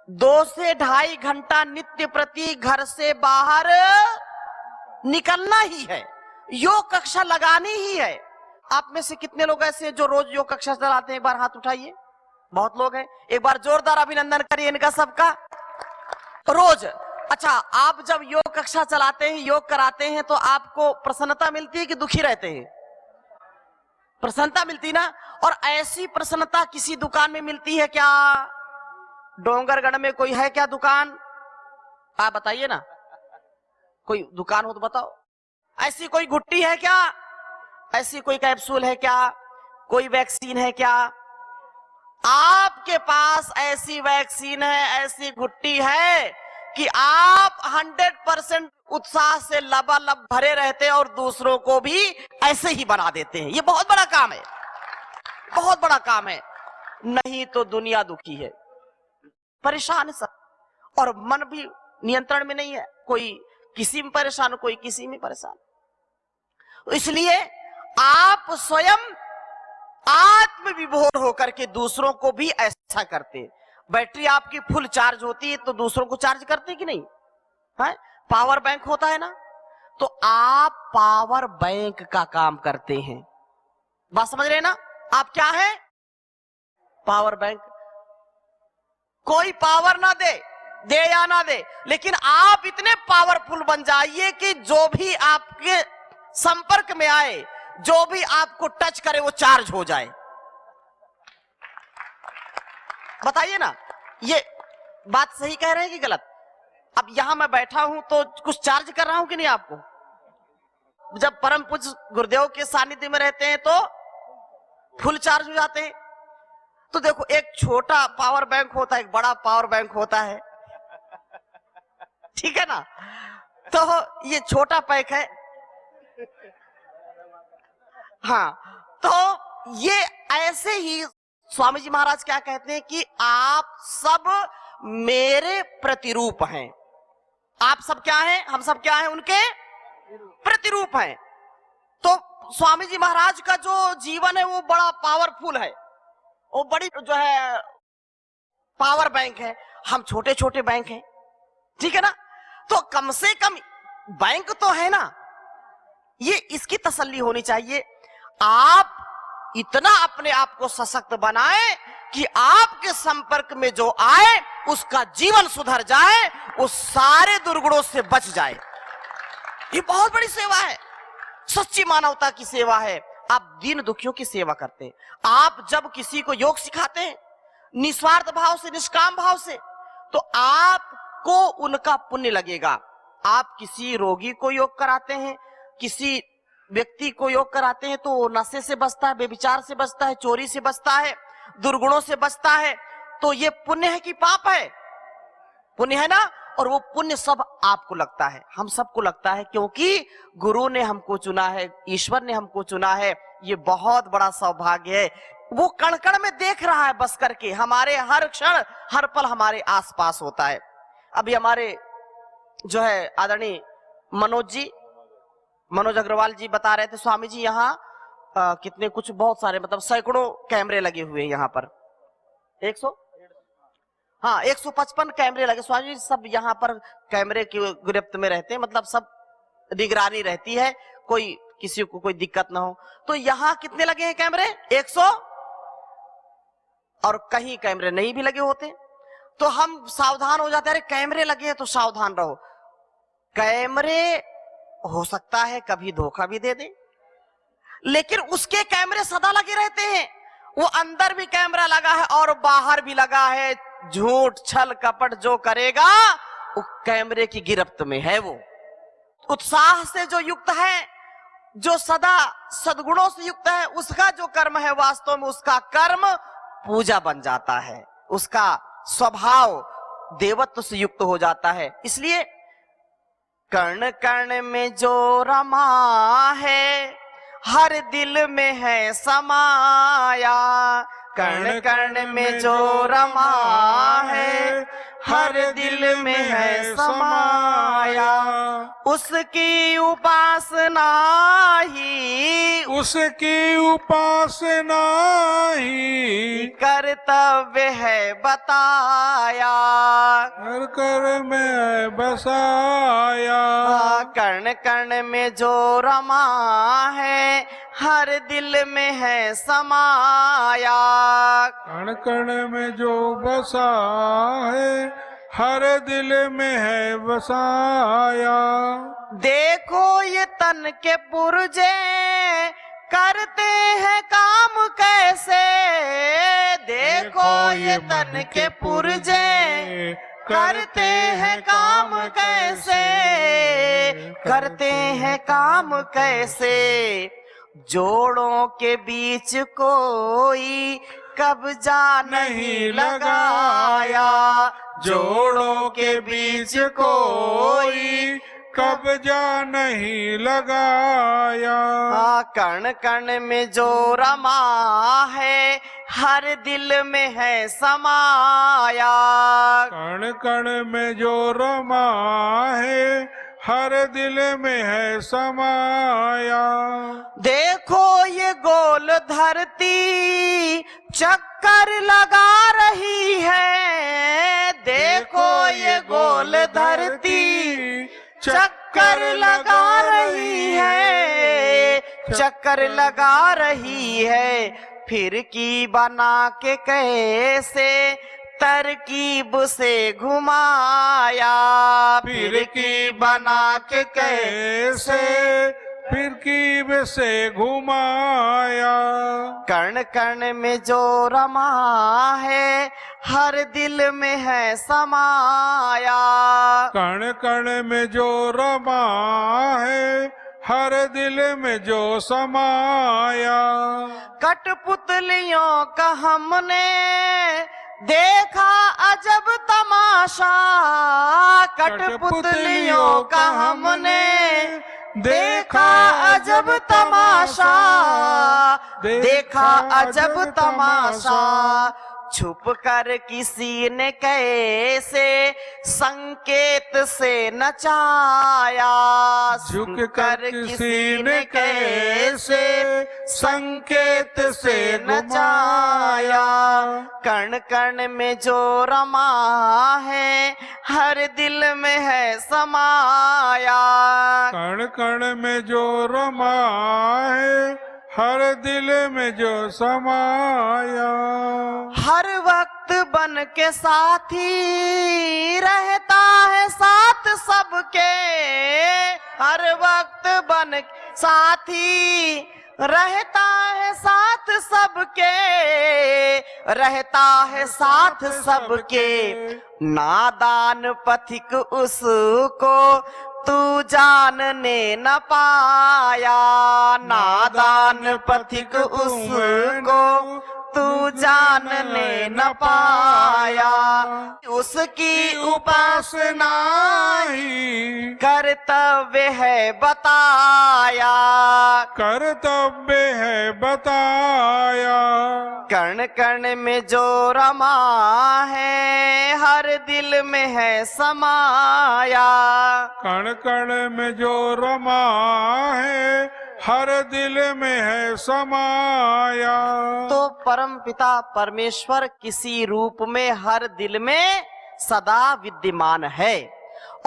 2 से 2.5 घंटा नित्य प्रति घर से बाहर निकलना ही है, योग कक्षा लगानी ही है। आप में से कितने लोग ऐसे हैं जो रोज योग कक्षा चलाते हैं? एक बार हाथ उठाइए। बहुत लोग हैं। एक बार जोरदार अभिनंदन करिए इनका सबका। रोज। अच्छा, आप जब योग कक्षा चलाते हैं, योग कराते हैं, तो आपको प्रसन्नता मिलती है कि दुखी रहते हैं? प्रसन्नता मिलती ना। और ऐसी प्रसन्नता किसी दुकान में मिलती है क्या? डोंगरगढ़ में कोई है क्या दुकान? आप बताइए ना, कोई दुकान हो तो बताओ। ऐसी कोई घुट्टी है क्या? ऐसी कोई कैप्सूल है क्या? कोई वैक्सीन है क्या? आपके पास ऐसी वैक्सीन है, ऐसी घुट्टी है कि आप 100% उत्साह से लबालब भरे रहते हैं और दूसरों को भी ऐसे ही बना देते हैं। ये बहुत बड़ा काम है, बहुत बड़ा काम है। नहीं तो दुनिया दुखी है, परेशान है सब, और मन भी नियंत्रण में नहीं है। कोई किसी में परेशान, कोई किसी में परेशान। इसलिए आप स्वयं आत्मविभोर होकर के दूसरों को भी ऐसा करते हैं। बैटरी आपकी फुल चार्ज होती है तो दूसरों को चार्ज करते हैं कि नहीं? है? पावर बैंक होता है ना, तो आप पावर बैंक का काम करते हैं। बात समझ रहे हैं ना? आप क्या है? Power bank. कोई पावर ना दे, दे या ना दे, लेकिन आप इतने पावरफुल बन जाइए कि जो भी आपके संपर्क में आए, जो भी आपको टच करे, वो चार्ज हो जाए। बताइए ना, ये बात सही कह रहे हैं कि गलत? अब यहां मैं बैठा हूं तो कुछ चार्ज कर रहा हूं कि नहीं आपको? जब परम पूज्य गुरुदेव के सानिध्य में रहते हैं तो फुल चार्ज हो जाते हैं। तो देखो, एक छोटा पावर बैंक होता है, एक बड़ा पावर बैंक होता है, ठीक है ना? तो ये छोटा पैक है। हाँ, तो ये ऐसे ही स्वामी जी महाराज क्या कहते हैं कि आप सब मेरे प्रतिरूप हैं। आप सब क्या हैं? हम सब क्या हैं? उनके प्रतिरूप हैं। तो स्वामी जी महाराज का जो जीवन है वो बड़ा पावरफुल है, वो बड़ी जो है पावर बैंक है। हम छोटे छोटे बैंक हैं, ठीक है ना? तो कम से कम बैंक तो है ना, ये इसकी तसल्ली होनी चाहिए। आप इतना अपने आप को सशक्त बनाएं कि आपके संपर्क में जो आए उसका जीवन सुधर जाए, वो सारे दुर्गुणों से बच जाए। ये बहुत बड़ी सेवा है, सच्ची मानवता की सेवा है। आप दीन दुखियों की सेवा करते हैं। आप जब किसी को योग सिखाते हैं निस्वार्थ भाव से, निष्काम भाव से, तो आपको उनका पुण्य लगेगा। आप किसी रोगी को योग कराते हैं, किसी व्यक्ति को योग कराते हैं, तो वो नशे से बचता है, बेविचार से बचता है, चोरी से बचता है, दुर्गुणों से बचता है। तो ये पुण्य है कि पाप है? पुण्य है ना। और वो पुण्य सब आपको लगता है, हम सबको लगता है, क्योंकि गुरु ने हमको चुना है, ईश्वर ने हमको चुना है। ये बहुत बड़ा सौभाग्य है। वो कण कण में देख रहा है बस करके, हमारे हर क्षण हर पल हमारे आसपास होता है। अभी हमारे जो है आदरणीय मनोज अग्रवाल जी बता रहे थे, स्वामी जी यहाँ कितने कुछ बहुत सारे मतलब सैकड़ों कैमरे लगे हुए हैं यहाँ पर। 155 कैमरे लगे स्वामी जी। सब यहाँ पर कैमरे की गिरफ्त में रहते हैं, मतलब सब निगरानी रहती है, कोई किसी को कोई दिक्कत ना हो। तो यहाँ कितने लगे हैं कैमरे? 100। और कहीं कैमरे नहीं भी लगे होते तो हम सावधान हो जाते हैं, अरे कैमरे लगे हैं तो सावधान रहो। कैमरे हो सकता है कभी धोखा भी दे दे, लेकिन उसके कैमरे सदा लगे रहते हैं। वो अंदर भी कैमरा लगा है और बाहर भी लगा है। झूठ छल कपट जो करेगा वो कैमरे की गिरफ्त में है। वो उत्साह से जो युक्त है, जो सदा सद्गुणों से युक्त है, उसका जो कर्म है वास्तव में उसका कर्म पूजा बन जाता है, उसका स्वभाव देवत्व से युक्त हो जाता है। इसलिए कर्ण कर्ण में जो रमा है, हर दिल में है समाया। कर्ण कर्ण में जो रमा है, हर दिल में है समाया। उसकी उपासना ही उसकी उपासना ही कर्तव्य है बताया। हर कर में बसाया। कण कण में जो रमा है हर दिल में है समाया। कण कण में जो बसा है हर दिल में है बसाया। देखो ये तन के पुर्जे करते हैं काम कैसे। देखो ये तन के पुर्जे करते हैं काम कैसे। करते हैं काम कैसे। जोड़ों के बीच कोई कब्जा नहीं लगाया। जोड़ों के बीच कोई कब्जा नहीं लगाया। कण कण में जो रमा है हर दिल में है समाया। कण कण में जो रमा है हर दिल में है समाया। देखो ये गोल धरती चक्कर लगा रही है। देखो ये गोल धरती चक्कर लगा रही है। चक्कर लगा रही है। फिर की बना के कैसे तरकीब से घुमाया। फिर की बना के कैसे फिरकीब से घुमाया। कण कण में जो रमा है हर दिल में है समाया। कण कण में जो रमा है हर दिल में जो समाया। कठपुतलियों का हमने देखा अजब तमाशा। कठपुतलियों का हमने देखा अजब तमाशा। देखा अजब तमाशा। छुप कर किसी ने कैसे संकेत से नचाया। झुक कर किसी ने कैसे संकेत से नचाया। कण कण में जो रमा है हर दिल में है समाया। कण कण में जो रमा है हर दिल में जो समाया। हर वक्त बन के साथी रहता है साथ सबके। हर वक्त बन के साथी रहता है साथ सबके। रहता है साथ सबके। नादान पथिक उसको तू जानने न पाया। नादान पथिक उसको तू जानने न पाया। उसकी उपासना ही कर्तव्य है बताया। कर्तव्य है बताया। कण कण में जो रमा है हर दिल में है समाया। कण कण में जो रमा है हर दिल में है समाया। तो परम पिता परमेश्वर किसी रूप में हर दिल में सदा विद्यमान है।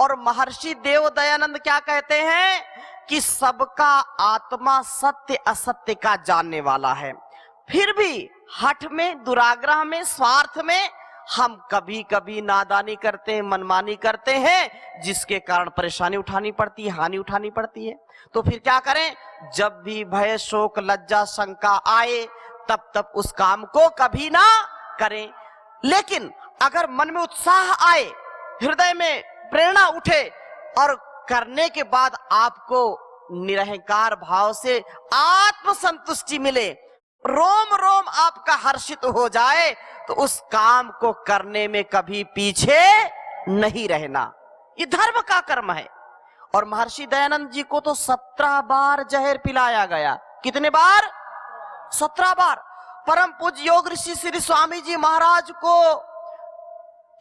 और महर्षि देव दयानंद क्या कहते हैं कि सबका आत्मा सत्य असत्य का जानने वाला है। फिर भी हठ में, दुराग्रह में, स्वार्थ में हम कभी कभी नादानी करते हैं, मनमानी करते हैं, जिसके कारण परेशानी उठानी पड़ती है, हानि उठानी पड़ती है। तो फिर क्या करें? जब भी भय, शोक, लज्जा, शंका आए तब तब उस काम को कभी ना करें। लेकिन अगर मन में उत्साह आए, हृदय में प्रेरणा उठे और करने के बाद आपको निरहंकार भाव से आत्म संतुष्टि मिले, रोम रोम आपका हर्षित हो जाए, तो उस काम को करने में कभी पीछे नहीं रहना। ये धर्म का कर्म है। और महर्षि दयानंद जी को तो 17 बार जहर पिलाया गया। कितने बार? 17 बार। परम पूज्य योग ऋषि श्री स्वामी जी महाराज को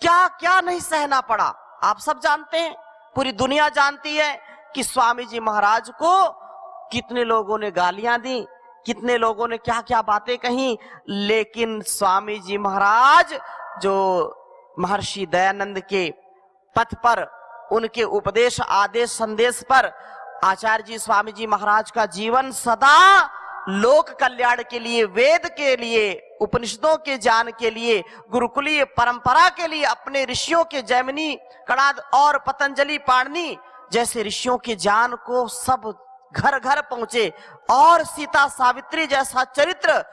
क्या क्या नहीं सहना पड़ा। आप सब जानते हैं, पूरी दुनिया जानती है कि स्वामी जी महाराज को कितने लोगों ने गालियां दी, कितने लोगों ने क्या क्या बातें कही, लेकिन स्वामी जी महाराज जो महर्षि दयानंद के पथ पर, उनके उपदेश आदेश संदेश पर आचार्य जी स्वामी जी महाराज का जीवन सदा लोक कल्याण के लिए, वेद के लिए, उपनिषदों के ज्ञान के लिए, गुरुकुलीय परंपरा के लिए, अपने ऋषियों के जैमिनी, कणाद और पतंजलि, पाणिनि जैसे ऋषियों के ज्ञान को सब घर घर पहुंचे और सीता सावित्री जैसा चरित्र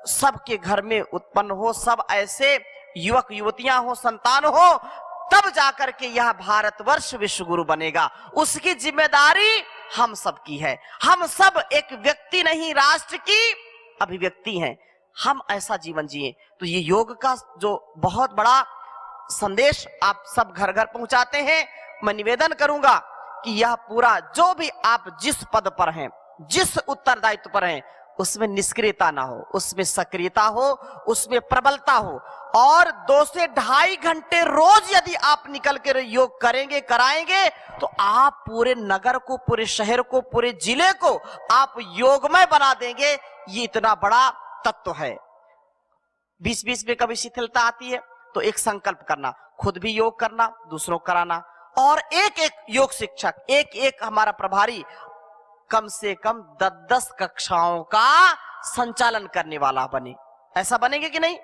सबके घर में उत्पन्न हो, सब ऐसे युवक युवतियां हो, संतान हो, तब जाकर के यह भारतवर्ष विश्व गुरु बनेगा। उसकी जिम्मेदारी हम सब की है। हम सब एक व्यक्ति नहीं, राष्ट्र की अभिव्यक्ति हैं। हम ऐसा जीवन जिए। तो ये योग का जो बहुत बड़ा संदेश आप सब घर घर पहुंचाते हैं, मैं निवेदन करूंगा कि यह पूरा जो भी आप जिस पद पर हैं, जिस उत्तरदायित्व पर हैं, उसमें निष्क्रियता ना हो, उसमें सक्रियता हो, उसमें प्रबलता हो। और 2 से 2.5 घंटे रोज यदि आप निकल कर योग करेंगे, कराएंगे, तो आप पूरे नगर को, पूरे शहर को, पूरे जिले को आप योगमय बना देंगे। ये इतना बड़ा तत्व है। बीच बीच में कभी शिथिलता आती है तो एक संकल्प करना, खुद भी योग करना, दूसरों को कराना, और एक एक योग शिक्षक, एक एक हमारा प्रभारी कम से कम 10-10 कक्षाओं का संचालन करने वाला बने। ऐसा बनेंगे कि नहीं?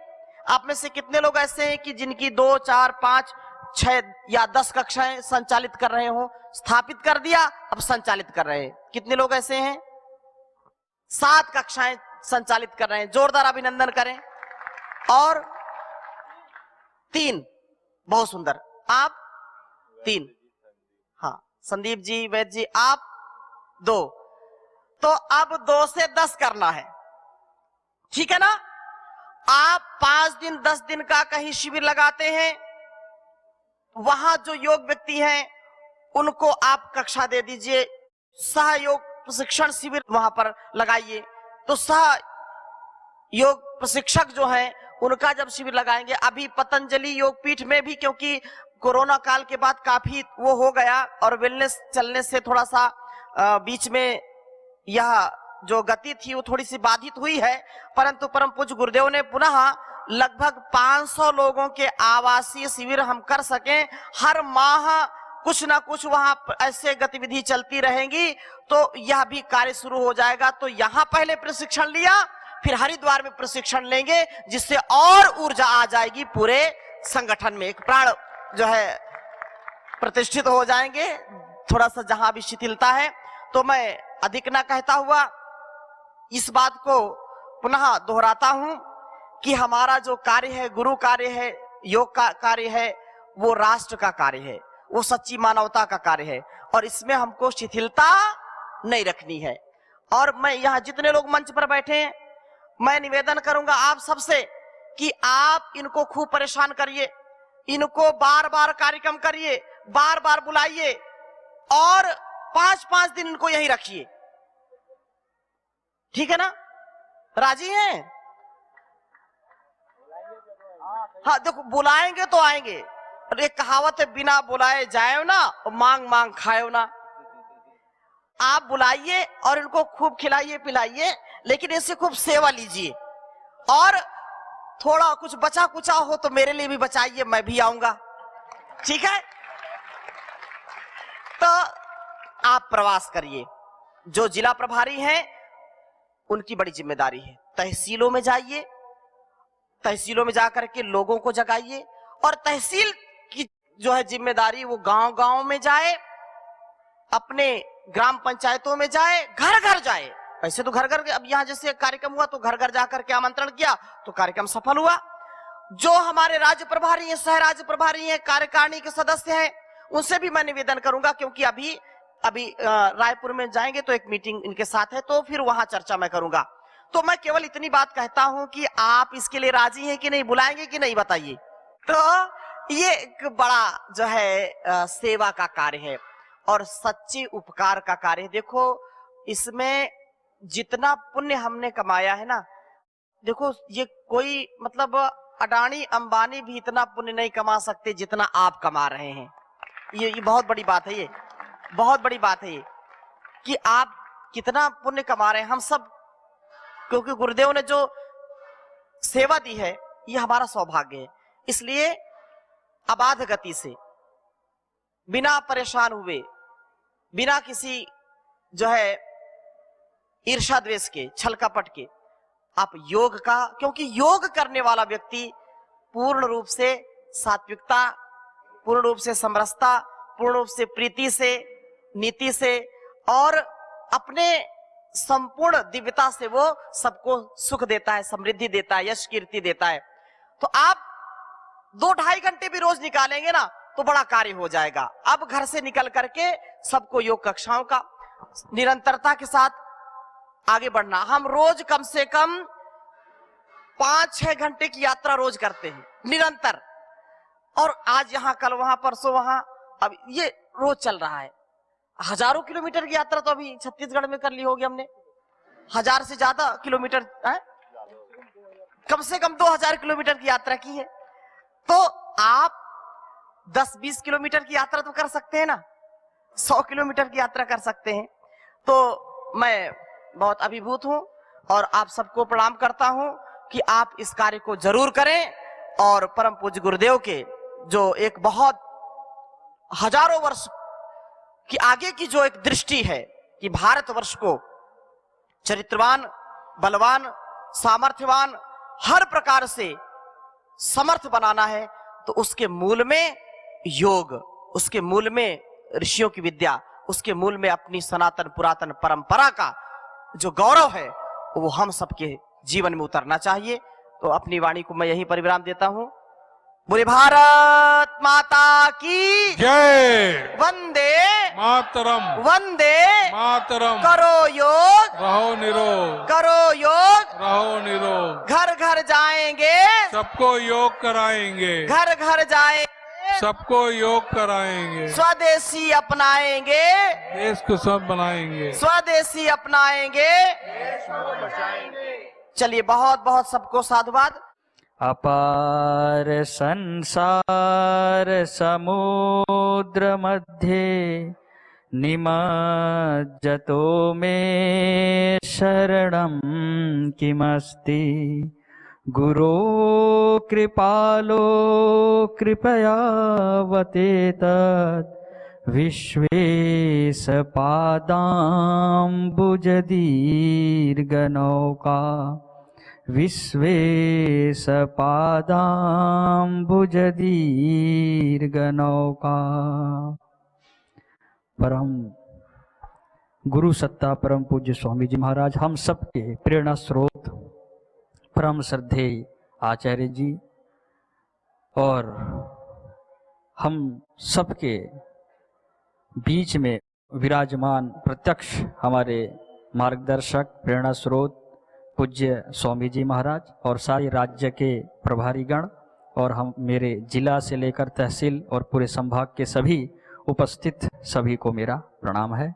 आप में से कितने लोग ऐसे हैं कि जिनकी 2, 4, 5, 6 या 10 कक्षाएं संचालित कर रहे हो? स्थापित कर दिया, अब संचालित कर रहे हैं। कितने लोग ऐसे हैं? 7 कक्षाएं संचालित कर रहे हैं। जोरदार अभिनंदन करें। और 3, बहुत सुंदर, आप 3, हाँ, संदीप जी, वैद्य जी, आप 2। तो अब 2 से 10 करना है, ठीक है ना? आप 5 दिन 10 दिन का कहीं शिविर लगाते हैं, वहां जो योग व्यक्ति हैं उनको आप कक्षा दे दीजिए, सहयोग प्रशिक्षण शिविर वहां पर लगाइए। तो सह योग प्रशिक्षक जो हैं उनका जब शिविर लगाएंगे, अभी पतंजलि योग पीठ में भी, क्योंकि कोरोना काल के बाद काफी वो हो गया और वेलनेस चलने से थोड़ा सा बीच में यह जो गति थी वो थोड़ी सी बाधित हुई है, परंतु परम पूज्य गुरुदेव ने पुनः लगभग 500 लोगों के आवासीय शिविर हम कर सकें। हर माह कुछ ना कुछ वहां ऐसे गतिविधि चलती रहेंगी, तो यह भी कार्य शुरू हो जाएगा। तो यहाँ पहले प्रशिक्षण लिया, फिर हरिद्वार में प्रशिक्षण लेंगे, जिससे और ऊर्जा आ जाएगी पूरे संगठन में, एक प्राण जो है प्रतिष्ठित हो जाएंगे। थोड़ा सा जहां भी शिथिलता है, तो मैं अधिक ना कहता हुआ इस बात को पुनः दोहराता हूं कि हमारा जो कार्य है, गुरु कार्य है, योग का कार्य है, वो राष्ट्र का कार्य है, वो सच्ची मानवता का कार्य है, और इसमें हमको शिथिलता नहीं रखनी है। और मैं यहाँ जितने लोग मंच पर बैठे हैं, मैं निवेदन करूंगा आप सबसे कि आप इनको खूब परेशान करिए, इनको बार बार कार्यक्रम करिए, बार बार बुलाइए, और 5-5 दिन इनको यहीं रखिए, ठीक है ना? राजी हैं? हाँ, देखो, बुलाएंगे तो आएंगे, और एक कहावत है, बिना बुलाए जाए ना, मांग मांग खाए ना। आप बुलाइए और इनको खूब खिलाइए पिलाइए, लेकिन इससे खूब सेवा लीजिए, और थोड़ा कुछ बचा कुचा हो तो मेरे लिए भी बचाइए, मैं भी आऊंगा, ठीक है? तो आप प्रवास करिए। जो जिला प्रभारी हैं उनकी बड़ी जिम्मेदारी है, तहसीलों में जाइए, तहसीलों में जाकर के लोगों को जगाइए, और तहसील की जो है जिम्मेदारी वो गांव गांव में जाए, अपने ग्राम पंचायतों में जाए, घर घर जाए। ऐसे तो घर घर, अब यहाँ जैसे कार्यक्रम हुआ तो घर घर जाकर के आमंत्रण किया तो कार्यक्रम सफल हुआ। जो हमारे राज्य प्रभारी हैं, सह राज्य प्रभारी हैं, कार्यकारिणी के सदस्य हैं, उनसे भी मैं निवेदन करूंगा, क्योंकि अभी रायपुर में जाएंगे तो एक मीटिंग इनके साथ है, तो फिर वहां चर्चा मैं करूंगा। तो मैं केवल इतनी बात कहता हूं कि आप इसके लिए राजी हैं कि नहीं, बुलाएंगे कि नहीं, बताइए। तो ये एक बड़ा जो है सेवा का कार्य है और सच्चे उपकार का कार्य है। देखो, इसमें जितना पुण्य हमने कमाया है ना, देखो, ये कोई मतलब अडानी अंबानी भी इतना पुण्य नहीं कमा सकते जितना आप कमा रहे हैं। ये बहुत बड़ी बात है, ये बहुत बड़ी बात है ये, कि आप कितना पुण्य कमा रहे हैं। हम सब क्योंकि गुरुदेव ने जो सेवा दी है ये हमारा सौभाग्य है। इसलिए अबाध गति से, बिना परेशान हुए, बिना किसी जो है ईर्ष्या द्वेष के, छल कपट के, आप योग का, क्योंकि योग करने वाला व्यक्ति पूर्ण रूप से सात्विकता, पूर्ण रूप से समरसता, पूर्ण रूप से प्रीति से, नीति से और अपने संपूर्ण दिव्यता से वो सबको सुख देता है, समृद्धि देता है, यश कीर्ति देता है। तो आप 2-2.5 घंटे भी रोज निकालेंगे ना तो बड़ा कार्य हो जाएगा। अब घर से निकल करके सबको योग कक्षाओं का निरंतरता के साथ आगे बढ़ना। हम रोज कम से कम 5-6 घंटे की यात्रा रोज करते हैं निरंतर, और आज यहाँ, कल वहां, परसों वहां, अब ये रोज चल रहा है। हजारों किलोमीटर की यात्रा तो अभी छत्तीसगढ़ में कर ली होगी हमने, 1000 से ज्यादा किलोमीटर है? कम से कम 2000 किलोमीटर की यात्रा की है। तो आप 10-20 किलोमीटर की यात्रा तो कर सकते हैं ना, 100 किलोमीटर की यात्रा कर सकते हैं। तो मैं बहुत अभिभूत हूं और आप सबको प्रणाम करता हूं कि आप इस कार्य को जरूर करें और परम पूज्य गुरुदेव के जो एक बहुत हजारों वर्ष की आगे की जो एक दृष्टि है कि भारतवर्ष को चरित्रवान, बलवान, सामर्थ्यवान, हर प्रकार से समर्थ बनाना है, तो उसके मूल में योग, उसके मूल में ऋषियों की विद्या, उसके मूल में अपनी सनातन पुरातन परंपरा का जो गौरव है वो हम सबके जीवन में उतरना चाहिए। तो अपनी वाणी को मैं यही परिविराम देता हूं। बोले भारत माता की जय। वंदे मातरम, वंदे मातरम। करो योग, रहो निरोग, करो योग, रहो निरोग। घर घर जाएंगे, सबको योग कराएंगे, घर घर जाएंगे, सबको योग कराएंगे, स्वदेशी अपनाएंगे, देश को सब बनाएंगे, स्वदेशी अपनाएंगे, चलिए बहुत बहुत सबको साधुवाद। अपार संसार समुद्र मध्ये निमज्जतो मे शरणं किमस्ति। गुरो कृपालो कृपयावते तत् विश्वेश पादाम्बुजदीर्घनौका। विश्वेश पादाम्बुजदीर्घनौका। परम गुरु सत्ता परम पूज्य स्वामी जी महाराज, हम सबके प्रेरणा स्रोत परम श्रद्धेय आचार्य जी और हम सबके बीच में विराजमान प्रत्यक्ष हमारे मार्गदर्शक प्रेरणा स्रोत पूज्य स्वामी जी महाराज और सारे राज्य के प्रभारीगण और हम मेरे जिला से लेकर तहसील और पूरे संभाग के सभी उपस्थित सभी को मेरा प्रणाम है।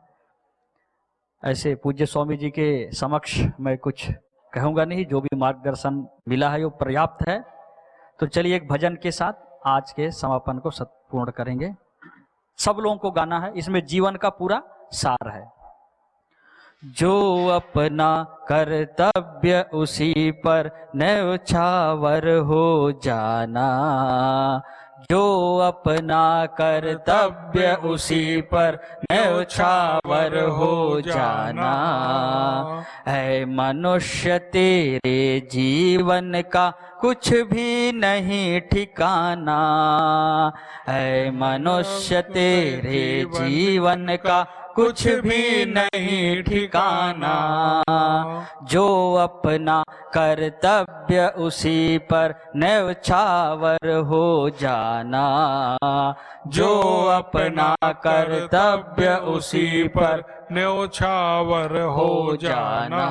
ऐसे पूज्य स्वामी जी के समक्ष मैं कुछ कहूँगा नहीं, जो भी मार्गदर्शन मिला है वो पर्याप्त है। तो चलिए एक भजन के साथ आज के समापन को पूर्ण करेंगे। सब लोगों को गाना है, इसमें जीवन का पूरा सार है। जो अपना कर्तव्य उसी पर न्यौछावर हो जाना। जो अपना कर्तव्य उसी पर न्यौछावर हो जाना। है मनुष्य तेरे जीवन का कुछ भी नहीं ठिकाना। है मनुष्य तेरे जीवन का कुछ भी नहीं ठिकाना। जो अपना कर्तव्य उसी पर न्यौछावर हो जाना। जो अपना कर्तव्य उसी पर न्यौछावर हो जाना।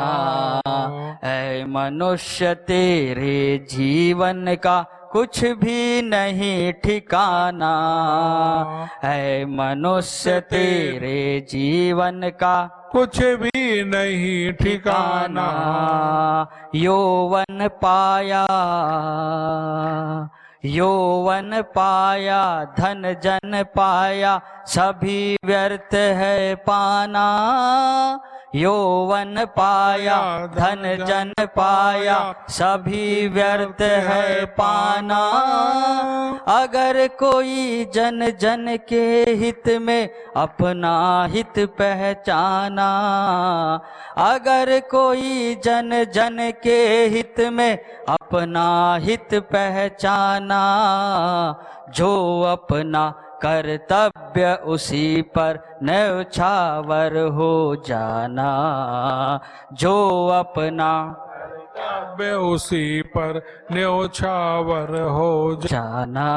ऐ मनुष्य तेरे जीवन का कुछ भी नहीं ठिकाना। है मनुष्य तेरे जीवन का कुछ भी नहीं ठिकाना। यौवन पाया, यौवन पाया, धन जन पाया, सभी व्यर्थ है पाना। यौवन पाया धन जन पाया सभी व्यर्थ है पाना। अगर कोई जन जन के हित में अपना हित पहचाना, अगर कोई जन जन के हित में अपना हित पहचाना, जो अपना कर्तव्य उसी पर न्यौछावर हो जाना, जो अपना कर्तव्य उसी पर न्यौछावर हो जाना।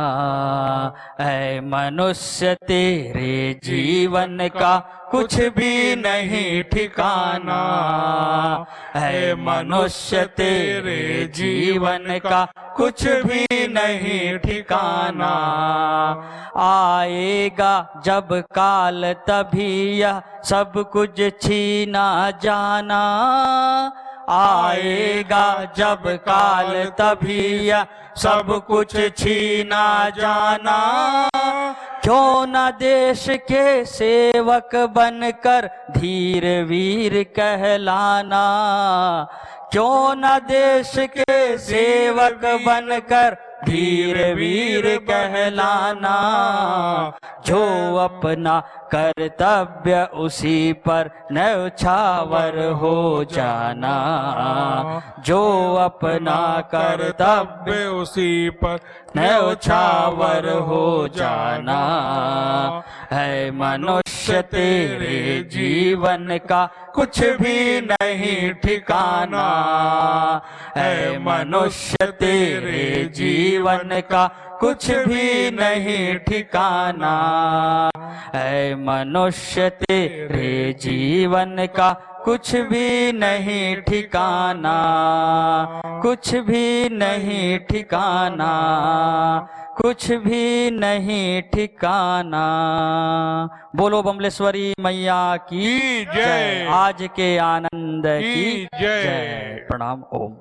ऐ मनुष्य तेरे जीवन का कुछ भी नहीं ठिकाना, ऐ मनुष्य तेरे जीवन का कुछ भी नहीं ठिकाना। आएगा जब काल तभी यह सब कुछ छीना जाना, आएगा जब काल तभी यह सब कुछ छीना जाना। क्यों न देश के सेवक बनकर धीर वीर कहलाना, क्यों न देश के सेवक बनकर धीर वीर कहलाना। जो अपना कर्तव्य उसी पर न्यौछावर हो जाना, जो अपना कर्तव्य उसी पर न्यौछावर हो जाना। है मनुष्य तेरे जीवन का कुछ भी नहीं ठिकाना, है मनुष्य तेरे जीवन का कुछ भी नहीं ठिकाना, है मनुष्य तेरे जीवन का कुछ भी नहीं ठिकाना, कुछ भी नहीं ठिकाना, कुछ भी नहीं ठिकाना। बोलो बमलेश्वरी मैया की जय। आज के आनंद की जय। प्रणाम। ओम।